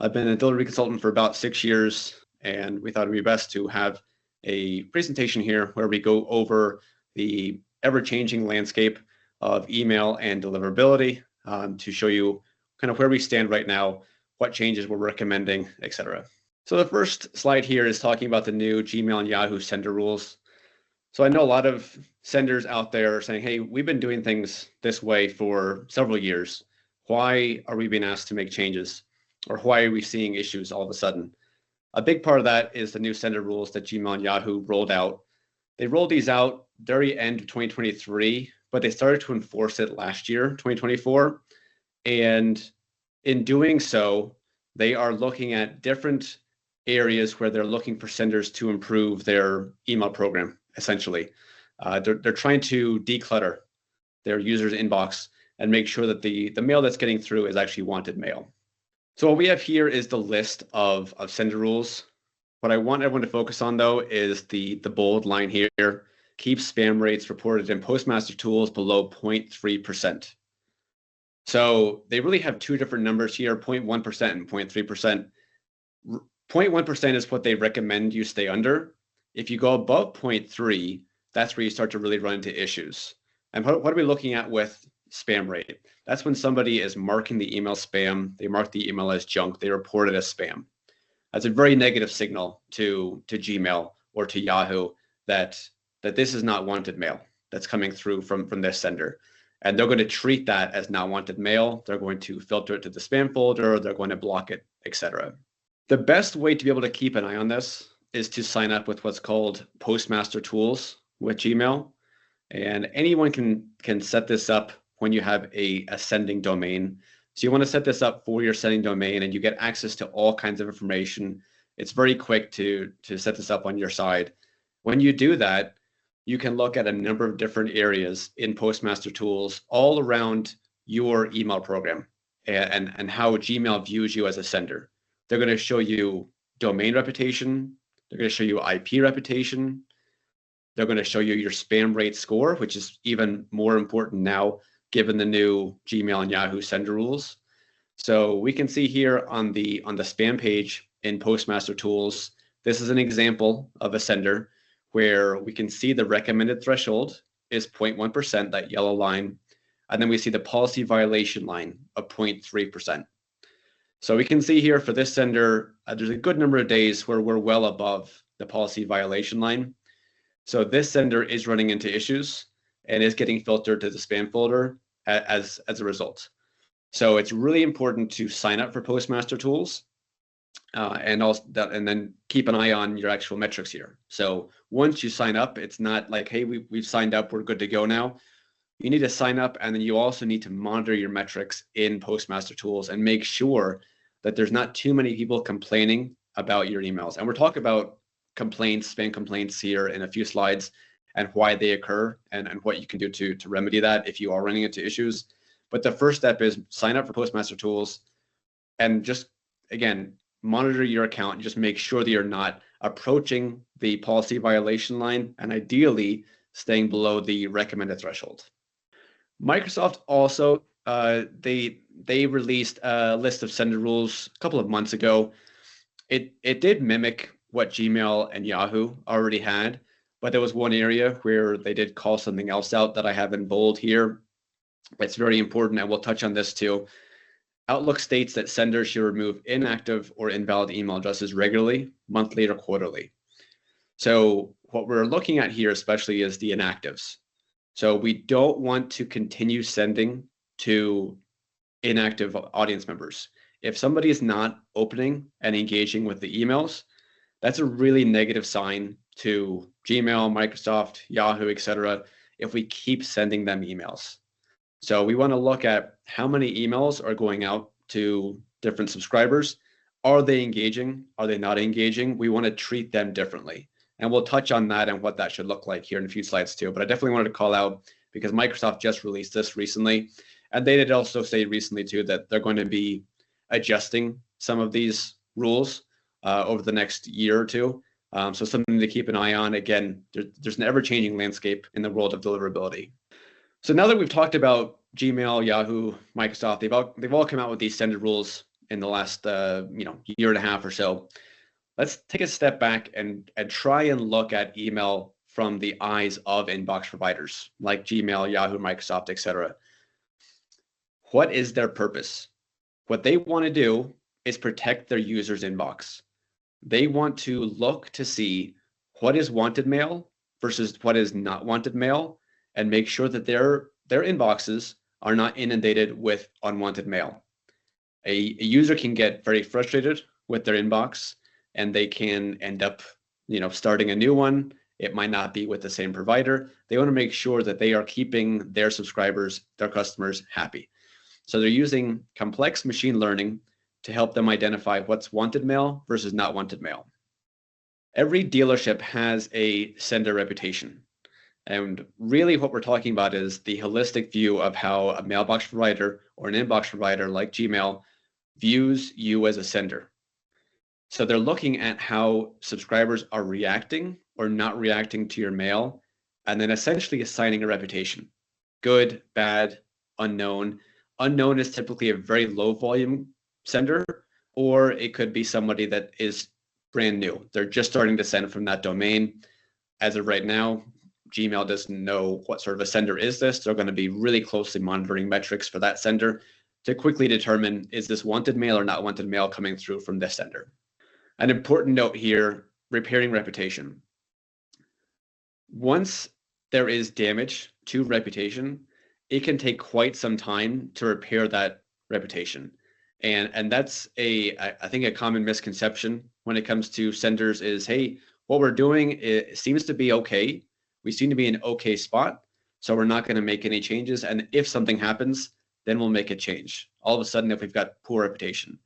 I've been a delivery consultant for about 6 years, and we thought it'd be best to have a presentation here where we go over the ever-changing landscape of email and deliverability to show you kind of where we stand right now, what changes we're recommending, etc. So the first slide here is talking about the new Gmail and Yahoo sender rules. So I know a lot of senders out there are saying, hey, we've been doing things this way for several years. Why are we being asked to make changes? Or why are we seeing issues all of a sudden? A big part of that is the new sender rules that Gmail and Yahoo rolled out. They rolled these out very end of 2023, but they started to enforce it last year, 2024. And in doing so, they are looking at different areas where they're looking for senders to improve their email program, essentially. They're trying to declutter their users' inbox and make sure that the mail that's getting through is actually wanted mail. So what we have here is the list of sender rules. What I want everyone to focus on, though, is the bold line here. Keep spam rates reported in Postmaster tools below 0.3%. So they really have two different numbers here, 0.1% and 0.3%. 0.1% is what they recommend you stay under. If you go above 0.3, that's where you start to really run into issues. And what are we looking at with spam rate? That's when somebody is marking the email spam, they mark the email as junk, they report it as spam. That's a very negative signal to Gmail or to Yahoo that this is not wanted mail that's coming through from this sender. And they're going to treat that as not wanted mail. They're going to filter it to the spam folder, they're going to block it, etc. The best way to be able to keep an eye on this is to sign up with what's called Postmaster tools with Gmail. And anyone can set this up when you have a sending domain. So you want to set this up for your sending domain and you get access to all kinds of information. It's very quick to set this up on your side. When you do that, you can look at a number of different areas in Postmaster tools all around your email program and how Gmail views you as a sender. They're going to show you domain reputation. They're going to show you IP reputation. They're going to show you your spam rate score, which is even more important now given the new Gmail and Yahoo sender rules. So we can see here on the spam page in Postmaster tools, this is an example of a sender where we can see the recommended threshold is 0.1%, that yellow line, and then we see the policy violation line of 0.3%. So we can see here for this sender, there's a good number of days where we're well above the policy violation line. So this sender is running into issues and is getting filtered to the spam folder as a result. So it's really important to sign up for Postmaster tools and then keep an eye on your actual metrics here. So once you sign up, it's not like, hey, we've signed up, we're good to go now. You need to sign up, and then you also need to monitor your metrics in Postmaster tools and make sure that there's not too many people complaining about your emails. And we're talking about complaints, spam complaints here in a few slides and why they occur and what you can do to remedy that if you are running into issues. But the first step is sign up for Postmaster tools and just, again, monitor your account and just make sure that you're not approaching the policy violation line and ideally staying below the recommended threshold. Microsoft also, they released a list of sender rules a couple of months ago. It did mimic what Gmail and Yahoo already had, but there was one area where they did call something else out that I have in bold here. It's very important, and we'll touch on this too. Outlook states that senders should remove inactive or invalid email addresses regularly, monthly, or quarterly. So what we're looking at here especially is the inactives. So we don't want to continue sending to inactive audience members. If somebody is not opening and engaging with the emails, that's a really negative sign to Gmail, Microsoft, Yahoo, etc. if we keep sending them emails. So we want to look at how many emails are going out to different subscribers. Are they engaging? Are they not engaging? We want to treat them differently. And we'll touch on that and what that should look like here in a few slides too. But I definitely wanted to call out because Microsoft just released this recently. And they did also say recently too that they're going to be adjusting some of these rules over the next year or two. So something to keep an eye on. Again, there's an ever-changing landscape in the world of deliverability. So now that we've talked about Gmail, Yahoo, Microsoft, they've all come out with these sender rules in the last year and a half or so, let's take a step back and try and look at email from the eyes of inbox providers like Gmail, Yahoo, Microsoft, etc. What is their purpose? What they want to do is protect their users' inbox. They want to look to see what is wanted mail versus what is not wanted mail, and make sure that their inboxes are not inundated with unwanted mail. A user can get very frustrated with their inbox, and they can end up, starting a new one. It might not be with the same provider. They want to make sure that they are keeping their subscribers, their customers, happy. So they're using complex machine learning to help them identify what's wanted mail versus not wanted mail. Every dealership has a sender reputation. And really what we're talking about is the holistic view of how a mailbox provider or an inbox provider like Gmail views you as a sender. So they're looking at how subscribers are reacting or not reacting to your mail, and then essentially assigning a reputation. Good, bad, unknown. Unknown is typically a very low volume sender, or it could be somebody that is brand new. They're just starting to send from that domain. As of right now, Gmail doesn't know what sort of a sender is this. They're going to be really closely monitoring metrics for that sender to quickly determine, is this wanted mail or not wanted mail coming through from this sender? An important note here, repairing reputation. Once there is damage to reputation, it can take quite some time to repair that reputation. And that's I think a common misconception when it comes to senders is, hey, what we're doing, it seems to be okay. We seem to be in an okay spot, so we're not going to make any changes. And if something happens, then we'll make a change. All of a sudden, if we've got poor reputation.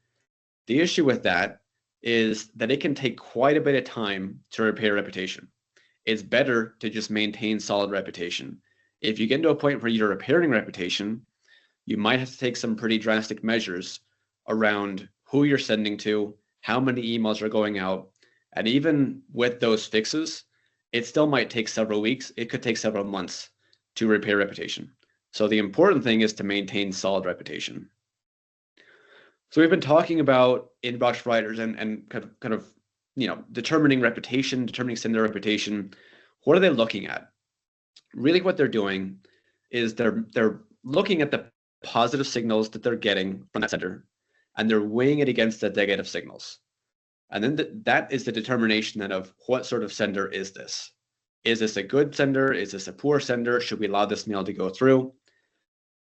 The issue with that is that it can take quite a bit of time to repair reputation. It's better to just maintain solid reputation. If you get to a point where you're repairing reputation, you might have to take some pretty drastic measures around who you're sending to, how many emails are going out, and even with those fixes, it still might take several weeks. It could take several months to repair reputation. So the important thing is to maintain solid reputation. So we've been talking about inbox providers and kind of determining reputation, determining sender reputation. What are they looking at? Really what they're doing is they're looking at the positive signals that they're getting from that sender, and they're weighing it against the negative signals. And then that is the determination then of what sort of sender is this? Is this a good sender? Is this a poor sender? Should we allow this mail to go through?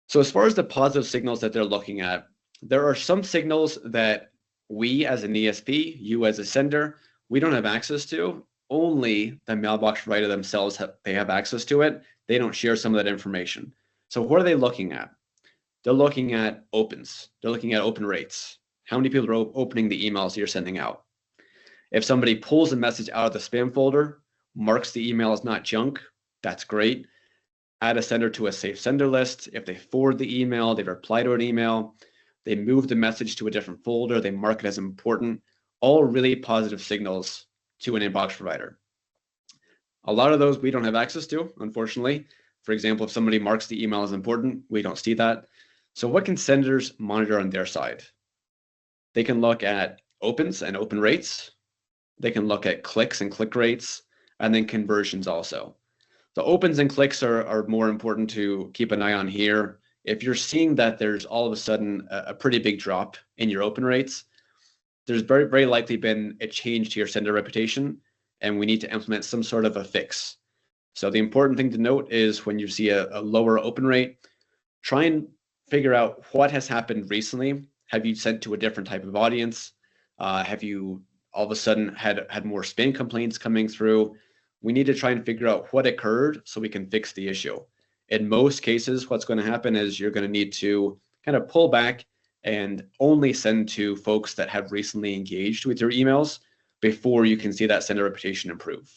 So as far as the positive signals that they're looking at, there are some signals that we as an ESP, you as a sender, we don't have access to. Only the mailbox provider themselves they have access to it. They don't share some of that information. So what are they looking at? They're looking at opens. They're looking at open rates. How many people are opening the emails you're sending out? If somebody pulls a message out of the spam folder, marks the email as not junk, that's great. Add a sender to a safe sender list. If they forward the email, they reply to an email, they move the message to a different folder, they mark it as important, all really positive signals to an inbox provider. A lot of those we don't have access to, unfortunately. For example, if somebody marks the email as important, we don't see that. So what can senders monitor on their side? They can look at opens and open rates. They can look at clicks and click rates, and then conversions also. The opens and clicks are more important to keep an eye on here. If you're seeing that there's all of a sudden a pretty big drop in your open rates, there's very, very likely been a change to your sender reputation, and we need to implement some sort of a fix. So the important thing to note is when you see a lower open rate, try and figure out what has happened recently. Have you sent to a different type of audience? Have you all of a sudden had more spam complaints coming through? We need to try and figure out what occurred so we can fix the issue. In most cases, what's going to happen is you're going to need to kind of pull back and only send to folks that have recently engaged with your emails before you can see that sender reputation improve.